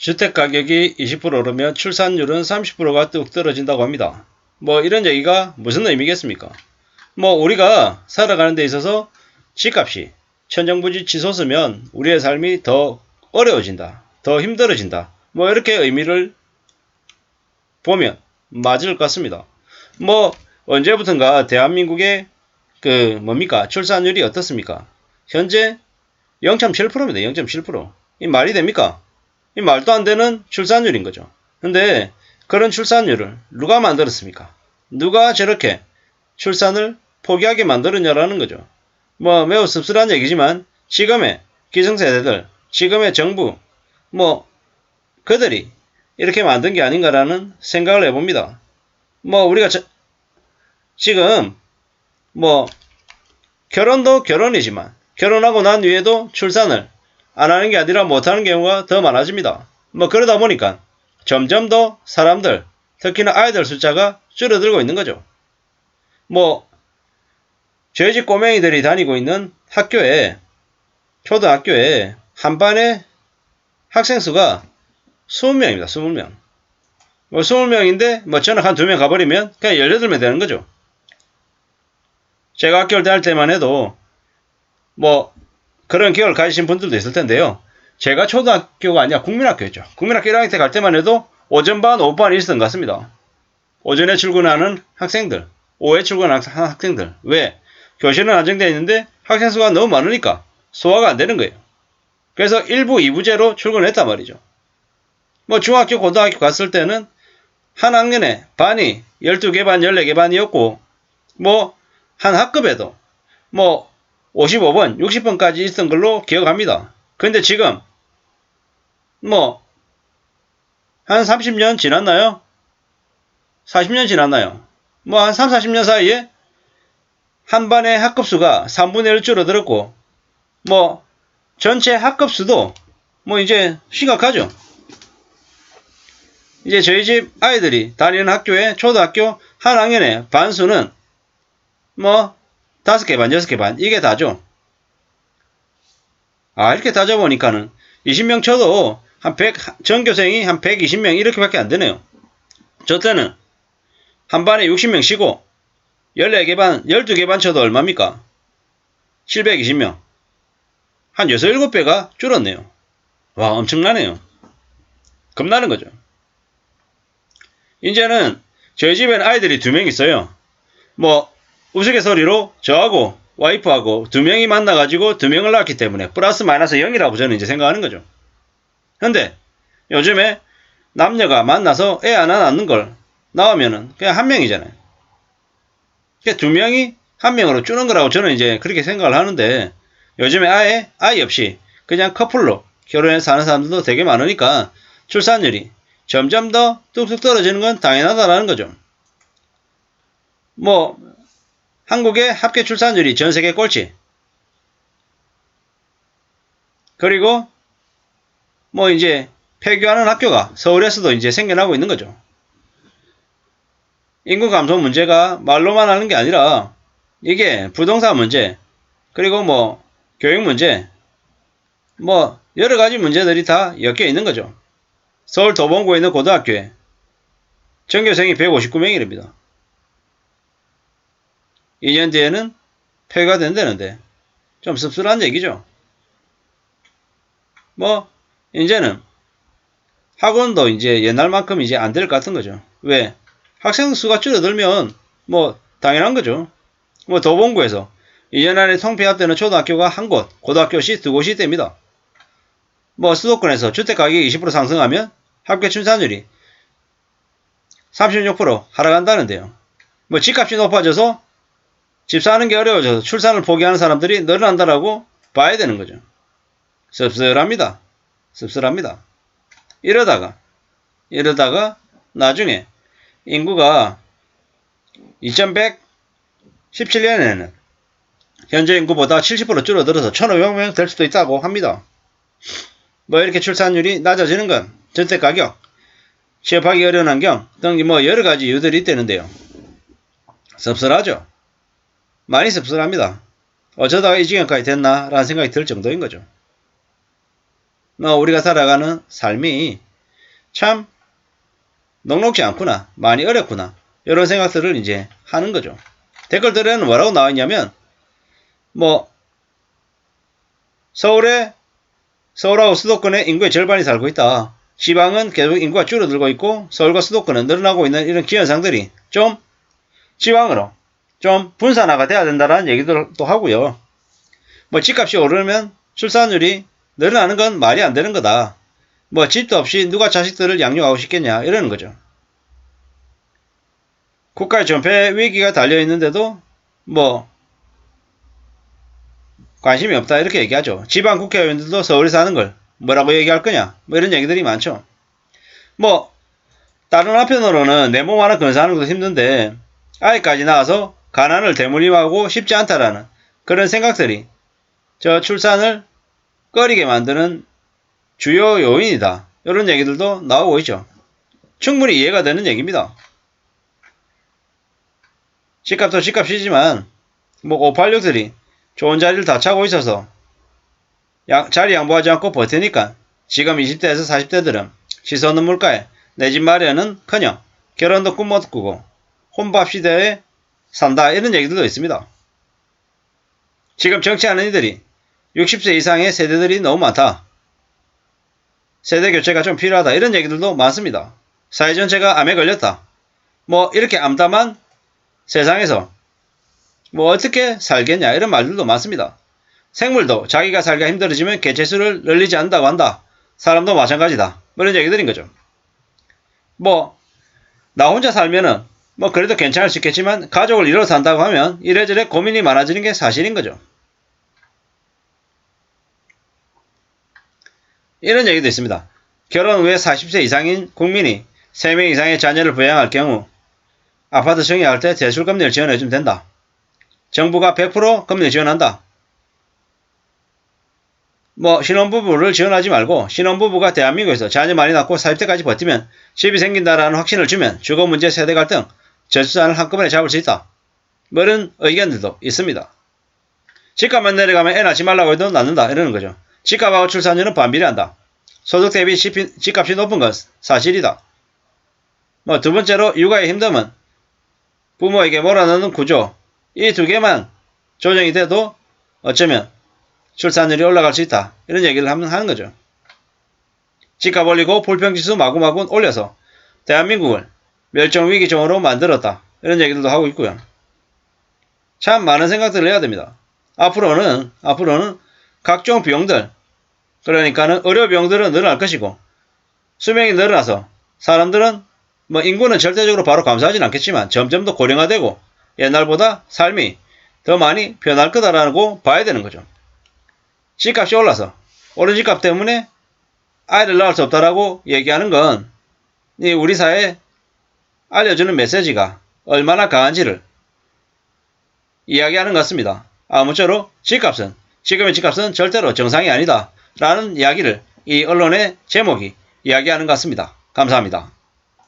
주택가격이 20% 오르면 출산율은 30%가 뚝 떨어진다고 합니다. 뭐 이런 얘기가 무슨 의미겠습니까? 뭐 우리가 살아가는 데 있어서 집값이 천정부지 치솟으면 우리의 삶이 더 어려워진다. 더 힘들어진다. 뭐 이렇게 의미를 보면 맞을 것 같습니다. 뭐 언제부턴가 대한민국의 출산율이 어떻습니까? 현재 0.7%입니다. 0.7%. 이 말이 됩니까? 이 말도 안 되는 출산율인 거죠. 근데 그런 출산율을 누가 만들었습니까? 누가 저렇게 출산을 포기하게 만들었냐라는 거죠. 뭐 매우 씁쓸한 얘기지만 지금의 기성세대들, 지금의 정부, 뭐 그들이 이렇게 만든 게 아닌가라는 생각을 해봅니다. 뭐 우리가 지금 뭐 결혼도 결혼이지만 결혼하고 난 뒤에도 출산을 안 하는 게 아니라 못하는 경우가 더 많아집니다. 뭐 그러다 보니까 점점 더 사람들, 특히나 아이들 숫자가 줄어들고 있는 거죠. 뭐 저희 집 꼬맹이들이 다니고 있는 학교에, 초등학교에 한 반에 학생 수가 20명입니다. 20명. 뭐 20명인데 뭐 전학 한 2명 가버리면 그냥 18명 되는 거죠. 제가 학교를 다닐 때만 해도 뭐 그런 기억을 가지신 분들도 있을 텐데요. 제가 초등학교가 아니라 국민학교였죠. 국민학교 1학년 때 갈 때만 해도 오전반, 오후반 있었던 것 같습니다. 오전에 출근하는 학생들, 오후에 출근하는 학생들. 왜? 교실은 안정되어 있는데 학생 수가 너무 많으니까 소화가 안 되는 거예요. 그래서 1부, 2부제로 출근을 했단 말이죠. 뭐 중학교, 고등학교 갔을 때는 한 학년에 반이 12개 반, 14개 반이었고 뭐 한 학급에도 뭐 55번, 60번까지 있었던 걸로 기억합니다. 근데 지금 뭐 한 30년 지났나요? 40년 지났나요? 뭐 한 3, 40년 사이에 한 반의 학급수가 3분의 1 줄어들었고 뭐 전체 학급수도 뭐 이제 심각하죠. 이제 저희 집 아이들이 다니는 학교에 초등학교 한 학년에 반수는 뭐 5개 반, 6개 반 이게 다죠. 이렇게 따져보니까는 20명 쳐도 한 100, 전교생이 한 120명 이렇게밖에 안 되네요. 저 때는 한 반에 60명 쉬고 14개 반, 12개 반 쳐도 얼마입니까? 720명. 한 6, 7배가 줄었네요. 와, 엄청나네요. 겁나는 거죠. 이제는 저희 집에는 아이들이 2명 있어요. 뭐 우스갯소리로 저하고 와이프하고 2명이 만나가지고 2명을 낳았기 때문에 플러스 마이너스 0이라고 저는 이제 생각하는 거죠. 근데 요즘에 남녀가 만나서 애 하나 낳는 걸 나오면은 그냥 1명이잖아요. 그러니까 2명이 1명으로 줄는 거라고 저는 이제 그렇게 생각을 하는데 요즘에 아예 아이 없이 그냥 커플로 결혼해서 사는 사람들도 되게 많으니까 출산율이 점점 더 뚝뚝 떨어지는 건 당연하다라는 거죠. 뭐 한국의 합계 출산율이 전 세계 꼴찌. 그리고 뭐 이제 폐교하는 학교가 서울에서도 이제 생겨나고 있는 거죠. 인구 감소 문제가 말로만 하는 게 아니라 이게 부동산 문제, 그리고 뭐 교육 문제, 뭐 여러 가지 문제들이 다 엮여 있는 거죠. 서울 도봉구에 있는 고등학교에 전교생이 159명이랍니다. 2년 뒤에는 폐교가 된다는데 좀 씁쓸한 얘기죠. 뭐 이제는 학원도 이제 옛날만큼 이제 안 될 것 같은 거죠. 왜? 학생 수가 줄어들면 뭐 당연한 거죠. 뭐 도봉구에서 2년 안에 통폐합되는 초등학교가 한 곳, 고등학교시 2곳이 됩니다. 뭐 수도권에서 주택가격이 20% 상승하면 합계 출산율이 36% 하락한다는데요. 뭐 집값이 높아져서 집 사는 게 어려워져서 출산을 포기하는 사람들이 늘어난다라고 봐야 되는 거죠. 씁쓸합니다. 씁쓸합니다. 이러다가 나중에 인구가 2117년에는 현재 인구보다 70% 줄어들어서 1500명 될 수도 있다고 합니다. 뭐 이렇게 출산율이 낮아지는 건 주택가격, 취업하기 어려운 환경 등 뭐 여러 가지 이유들이 있다는데요. 씁쓸하죠. 많이 씁쓸합니다. 어쩌다가 이 지경까지 됐나 라는 생각이 들 정도인 거죠. 우리가 살아가는 삶이 참 녹록지 않구나. 많이 어렵구나. 이런 생각들을 이제 하는 거죠. 댓글들에는 뭐라고 나와 있냐면 뭐 서울하고 수도권의 인구의 절반이 살고 있다. 지방은 계속 인구가 줄어들고 있고 서울과 수도권은 늘어나고 있는 이런 기현상들이 좀 지방으로 좀 분산화가 돼야 된다는 얘기들도 하고요. 뭐 집값이 오르면 출산율이 늘어나는 건 말이 안 되는 거다. 뭐 집도 없이 누가 자식들을 양육하고 싶겠냐 이러는 거죠. 국가의 전폐 위기가 달려있는데도 뭐 관심이 없다 이렇게 얘기하죠. 지방 국회의원들도 서울에 사는 걸 뭐라고 얘기할 거냐 뭐 이런 얘기들이 많죠. 뭐 다른 한편으로는 내 몸 하나 건사하는 것도 힘든데 아이까지 낳아서 가난을 대물림하고 싶지 않다라는 그런 생각들이 저 출산을 꺼리게 만드는 주요 요인이다. 이런 얘기들도 나오고 있죠. 충분히 이해가 되는 얘기입니다. 집값도 집값이지만 뭐 586들이 좋은 자리를 다 차고 있어서 자리 양보하지 않고 버티니까 지금 20대에서 40대들은 치솟는 물가에 내 집 마련은 커녕 결혼도 꿈 못 꾸고 혼밥 시대에 산다 이런 얘기들도 있습니다. 지금 정치하는 이들이 60세 이상의 세대들이 너무 많다. 세대 교체가 좀 필요하다 이런 얘기들도 많습니다. 사회 전체가 암에 걸렸다. 뭐 이렇게 암담한 세상에서 뭐 어떻게 살겠냐 이런 말들도 많습니다. 생물도 자기가 살기가 힘들어지면 개체수를 늘리지 않는다고 한다. 사람도 마찬가지다. 뭐 이런 얘기들인 거죠. 뭐 나 혼자 살면은 뭐 그래도 괜찮을 수 있겠지만 가족을 이뤄 산다고 하면 이래저래 고민이 많아지는 게 사실인 거죠. 이런 얘기도 있습니다. 결혼 후에 40세 이상인 국민이 3명 이상의 자녀를 부양할 경우 아파트 청약할 때 대출금리를 지원해주면 된다. 정부가 100% 금리 지원한다. 뭐 신혼부부를 지원하지 말고 신혼부부가 대한민국에서 자녀 많이 낳고 40대까지 버티면 집이 생긴다라는 확신을 주면 주거문제, 세대갈등, 저출산을 한꺼번에 잡을 수 있다. 뭐 이런 의견들도 있습니다. 집값만 내려가면 애 낳지 말라고 해도 낳는다 이러는 거죠. 집값하고 출산율은 반비례한다. 소득 대비 집값이 높은 건 사실이다. 뭐 두 번째로 육아의 힘듦은 부모에게 몰아넣는 구조 이 두 개만 조정이 돼도 어쩌면 출산율이 올라갈 수 있다. 이런 얘기를 하는 거죠. 집값 올리고 불평지수 마구마구 올려서 대한민국을 멸종위기종으로 만들었다. 이런 얘기들도 하고 있고요. 참 많은 생각들을 해야 됩니다. 앞으로는 각종 비용들 그러니까는 의료 비용들은 늘어날 것이고 수명이 늘어나서 사람들은 뭐 인구는 절대적으로 바로 감소하지는 않겠지만 점점 더 고령화되고 옛날보다 삶이 더 많이 변할 거다라고 봐야 되는 거죠. 집값이 올라서 오른 집값 때문에 아이를 낳을 수 없다라고 얘기하는 건 우리 사회에 알려주는 메시지가 얼마나 강한지를 이야기하는 것 같습니다. 아무쪼록 지금의 집값은 절대로 정상이 아니다 라는 이야기를 이 언론의 제목이 이야기하는 것 같습니다. 감사합니다.